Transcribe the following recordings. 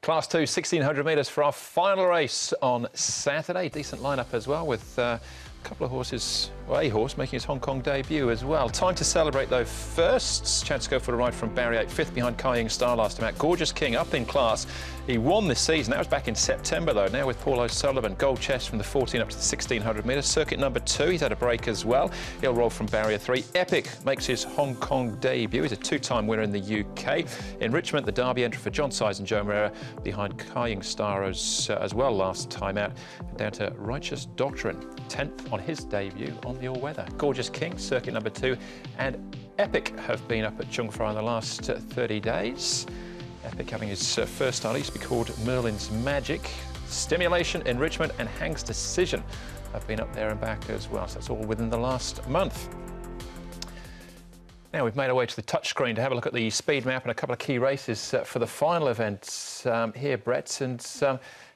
Class 2, 1600 metres for our final race on Saturday. Decent lineup as well, with a couple of horses, well, a horse making his Hong Kong debut as well. Time to celebrate though first. Chance to go for a ride from Barry 8, fifth behind Kaying Star last time out. Gorgeous King up in class. He won this season. That was back in September though. Now with Paul O'Sullivan. Gold chest from the 14 up to the 1600 metres. Circuit number 2. He's had a break as well. He'll roll from barrier 3. Epic makes his Hong Kong debut. He's a two-time winner in the UK. In Richmond, the Derby entry for John Size and Joe Moreira behind Kaying Star as well last time out. Down to Righteous Doctrine, 10th on his debut on the all-weather. Gorgeous King, circuit number 2, and Epic have been up at Chung Far in the last 30 days. Epic having his first start, he used to be called Merlin's Magic. Stimulation, Enrichment and Hank's Decision have been up there and back as well, so that's all within the last month. Now we've made our way to the touchscreen to have a look at the speed map and a couple of key races for the final event here, Brett. And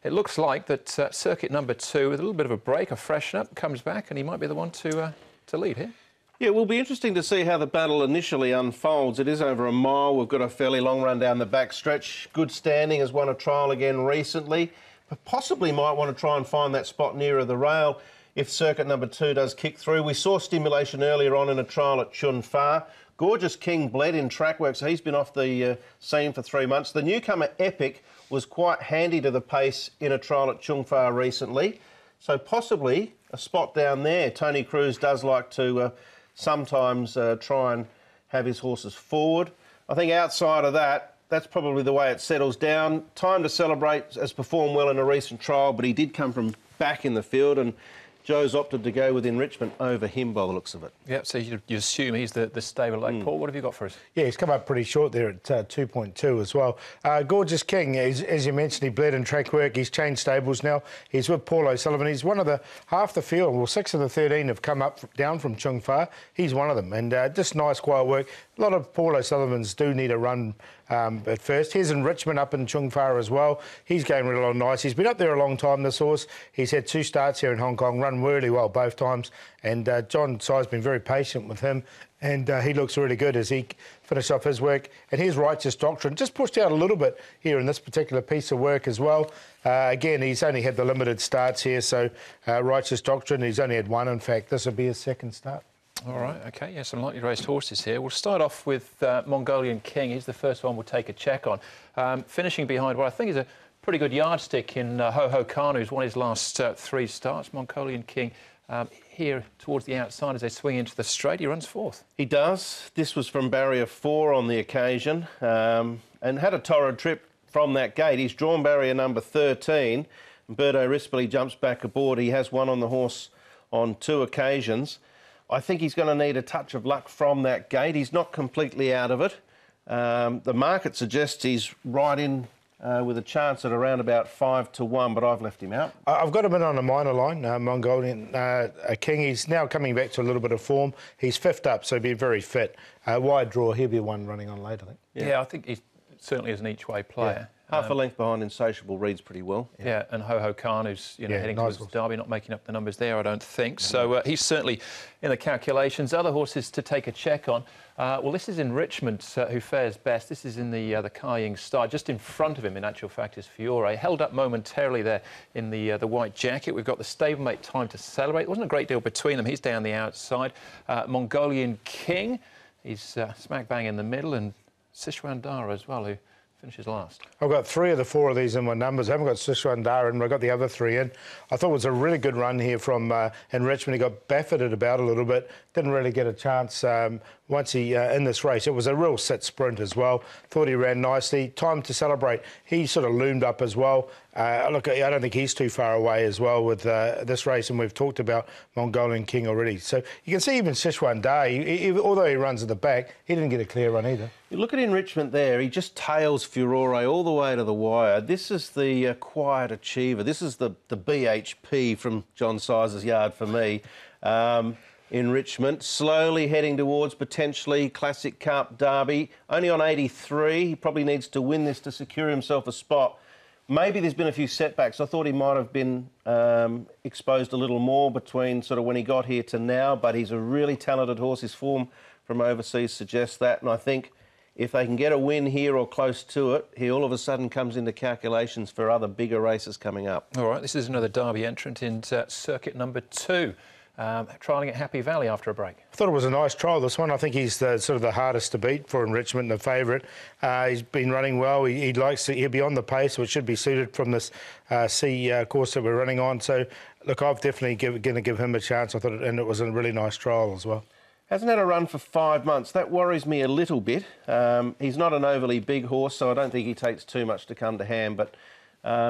it looks like that circuit number 2, with a little bit of a break, a freshen up, comes back, and he might be the one to lead here. Yeah, it will be interesting to see how the battle initially unfolds. It is over a mile. We've got a fairly long run down the back stretch. Good Standing has won a trial again recently, but possibly might want to try and find that spot nearer the rail if circuit number 2 does kick through. We saw Stimulation earlier on in a trial at Chun Fa. Gorgeous King bled in track work, so he's been off the scene for 3 months. The newcomer Epic was quite handy to the pace in a trial at Chung Fa recently, so possibly a spot down there. Tony Cruz does like to sometimes try and have his horses forward. I think outside of that, that's probably the way it settles down. Time to Celebrate has performed well in a recent trial, but he did come from back in the field, and Joe's opted to go with Enrichment over him by the looks of it. Yeah, so you assume he's the stable like Paul. What have you got for us? Yeah, he's come up pretty short there at 2.2 as well. Gorgeous King, as you mentioned, he bled in track work. He's changed stables now. He's with Paul O'Sullivan. He's one of half the field. Well, 6 of the 13 have come down from Chung Fa. He's one of them, and just nice, quiet work. A lot of Paul O'Sullivans do need a run at first. Here's Enrichment up in Chung Fa as well. He's going really long, nice. He's been up there a long time, this horse. He's had 2 starts here in Hong Kong, run really well both times. And John Si's been very patient with him, and he looks really good as he finished off his work. And here's Righteous Doctrine, just pushed out a little bit here in this particular piece of work as well. Again, he's only had the limited starts here, so Righteous Doctrine, he's only had 1, in fact. This will be his 2nd start. All right, OK, yeah, some lightly raced horses here. We'll start off with Mongolian King. He's the first one we'll take a check on. Finishing behind what I think is a pretty good yardstick in Ho Ho Khan, who's won his last 3 starts. Mongolian King here towards the outside as they swing into the straight. He runs 4th. He does. This was from barrier 4 on the occasion, and had a torrid trip from that gate. He's drawn barrier number 13. Birdo Rispoli jumps back aboard. He has won on the horse on 2 occasions. I think he's going to need a touch of luck from that gate. He's not completely out of it. The market suggests he's right in with a chance at around about 5 to 1, but I've left him out. I've got him in on a minor line, Mongolian King. He's now coming back to a little bit of form. He's 5th up, so he'll be very fit. Wide draw, he'll be one running on late, I think. Yeah, I think he certainly is an each-way player. Yeah. Half a length behind Insatiable reads pretty well. Yeah, and Ho Ho Khan, who's heading towards Derby, not making up the numbers there, I don't think. So he's certainly in the calculations. Other horses to take a check on. Well, this is Enrichment, who fares best. This is in the Kaying Star. Just in front of him, in actual fact, is Fiore. Held up momentarily there in the white jacket. We've got the stablemate Time to Celebrate. There wasn't a great deal between them. He's down the outside. Mongolian King, he's smack bang in the middle, and Sichuan Dara as well, who finishes last. I've got 3 of the 4 of these in my numbers. I haven't got Sichuan Dara in, but I got the other 3 in. I thought it was a really good run here from Enrichment. He got buffeted about a little bit. Didn't really get a chance once he in this race. It was a real sit sprint as well. Thought he ran nicely. Time to Celebrate. He sort of loomed up as well. Look, I don't think he's too far away as well with this race, and we've talked about Mongolian King already. So you can see even Sichuan Dara, although he runs at the back, he didn't get a clear run either. You look at Enrichment there, he just tails Furore all the way to the wire. This is the quiet achiever. This is the BHP from John Size's yard for me. Enrichment, slowly heading towards potentially Classic Cup Derby. Only on 83. He probably needs to win this to secure himself a spot. Maybe there's been a few setbacks. I thought he might have been exposed a little more between sort of when he got here to now, but he's a really talented horse. His form from overseas suggests that, and I think If they can get a win here or close to it, he all of a sudden comes into calculations for other bigger races coming up. All right, this is another Derby entrant in circuit number 2. Trialling at Happy Valley after a break. I thought it was a nice trial, this one. I think he's sort of the hardest to beat for Enrichment, the favourite. He's been running well. He'll be on the pace, which should be suited from this C course that we're running on. So, look, I've definitely going to give him a chance. I thought, and it was a really nice trial as well. Hasn't had a run for 5 months. That worries me a little bit. He's not an overly big horse, so I don't think he takes too much to come to hand, but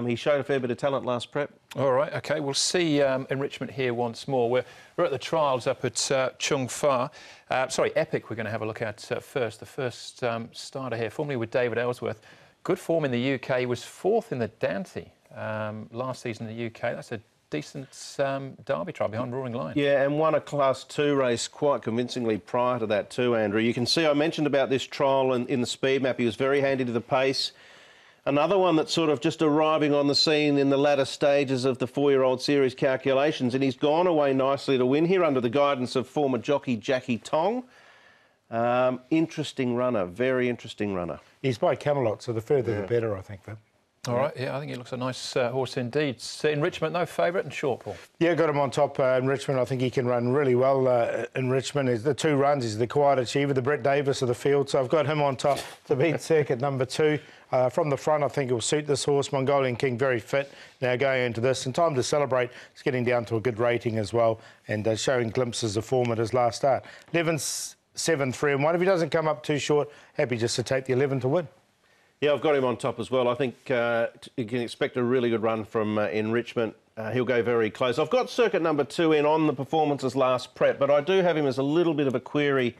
he showed a fair bit of talent last prep. All right, OK, we'll see Enrichment here once more. We're at the trials up at Chung Fa. Epic we're going to have a look at first. The first starter here, formerly with David Ellsworth. Good form in the UK. He was 4th in the Dante last season in the UK. That's a decent Derby trial behind Roaring Lion. Yeah, and won a Class 2 race quite convincingly prior to that too, Andrew. You can see I mentioned about this trial in the speed map. He was very handy to the pace. Another one that's sort of just arriving on the scene in the latter stages of the 4-year-old series calculations, and he's gone away nicely to win here under the guidance of former jockey Jackie Tong. Interesting runner, very interesting runner. He's by Camelot, so the further the better, I think, though. All right, yeah, I think he looks a nice horse indeed. Enrichment, though, favourite and short, Paul. Yeah, got him on top. Enrichment, I think he can run really well. Enrichment is the 2 runs. He's the quiet achiever, the Brett Davis of the field. So I've got him on top to beat circuit number 2. From the front, I think it will suit this horse. Mongolian King, very fit now going into this. And Time to Celebrate, it's getting down to a good rating as well and showing glimpses of form at his last start. 11's 7, 3 and 1. If he doesn't come up too short, happy just to take the 11 to win. Yeah, I've got him on top as well. I think you can expect a really good run from Enrichment. He'll go very close. I've got circuit number 2 in on the performances last prep, but I do have him as a little bit of a query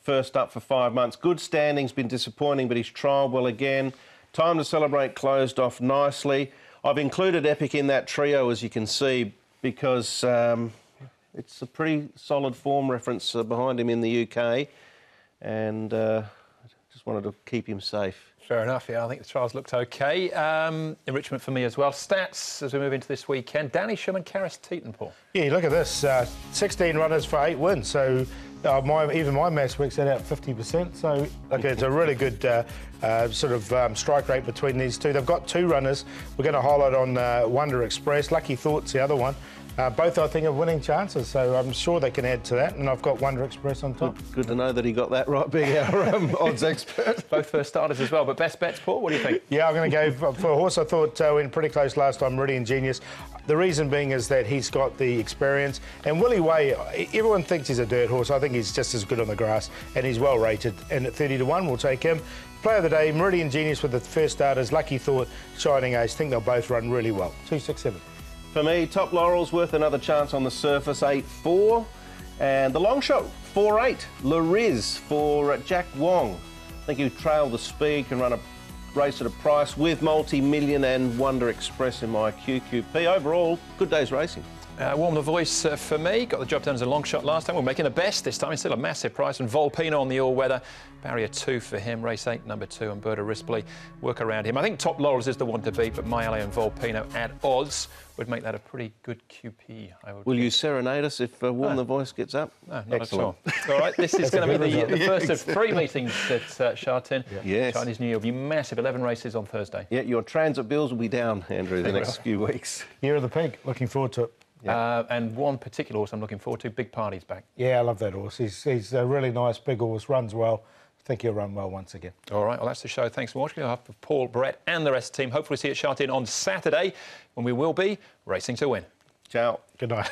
first up for 5 months. Good standing's been disappointing, but he's trialled well again. Time to Celebrate closed off nicely. I've included Epic in that trio, as you can see, because it's a pretty solid form reference behind him in the UK, and just wanted to keep him safe. Fair enough, yeah, I think the trials looked OK. Enrichment for me as well. Stats as we move into this weekend. Danny Sherman, Karis Teton, Paul. Yeah, look at this. 16 runners for 8 wins. So even my maths works that out 50%. So, okay, it's a really good strike rate between these two. They've got 2 runners. We're going to highlight on Wonder Express. Lucky Thought's the other one. Both, I think, have winning chances, so I'm sure they can add to that. And I've got Wonder Express on top. Good to know that he got that right, being our odds expert. Both first starters as well, but best bets, Paul, what do you think? Yeah, I'm going to go for a horse I thought went pretty close last time, Really Ingenious. The reason being is that he's got the experience. And Willie Way, everyone thinks he's a dirt horse. I think he's just as good on the grass, and he's well rated. And at 30 to 1, we'll take him. Player of the day, Meridian Genius with the first starters, Lucky Thought, Shining Ace. I think they'll both run really well. 2, 6, 7. For me, Top Laurel's worth another chance on the surface, 8-4. And the long shot, 4-8. Le Riz for Jack Wong. I think he'll trail the speed, can run a race at a price with Multi-Million and Wonder Express in my QQP. Overall, good day's racing. Warm the voice for me. Got the job done as a long shot last time. We're making the best this time. It's still a massive price. And Volpino on the all-weather. Barrier 2 for him. Race 8, number 2. And Berta Rispoli work around him. I think Top Laurels is the one to beat, but My Alley and Volpino at odds would make that a pretty good QP, I would Will think. You serenade us if Warm the Voice gets up? No, not Excellent. At all. All right, this is going to be the first of 3 meetings at Sha Tin. Yes. Chinese New Year will be massive. 11 races on Thursday. Yeah, your transit bills will be down, Andrew, the next few weeks. Year of the Pig. Looking forward to it. And one particular horse I'm looking forward to, Big Party's back. Yeah, I love that horse. He's a really nice big horse, runs well. I think he'll run well once again. All right, well, that's the show. Thanks for watching. On behalf of Paul, Brett and the rest of the team, hopefully see you at Sha Tin on Saturday when we will be racing to win. Ciao. Good night.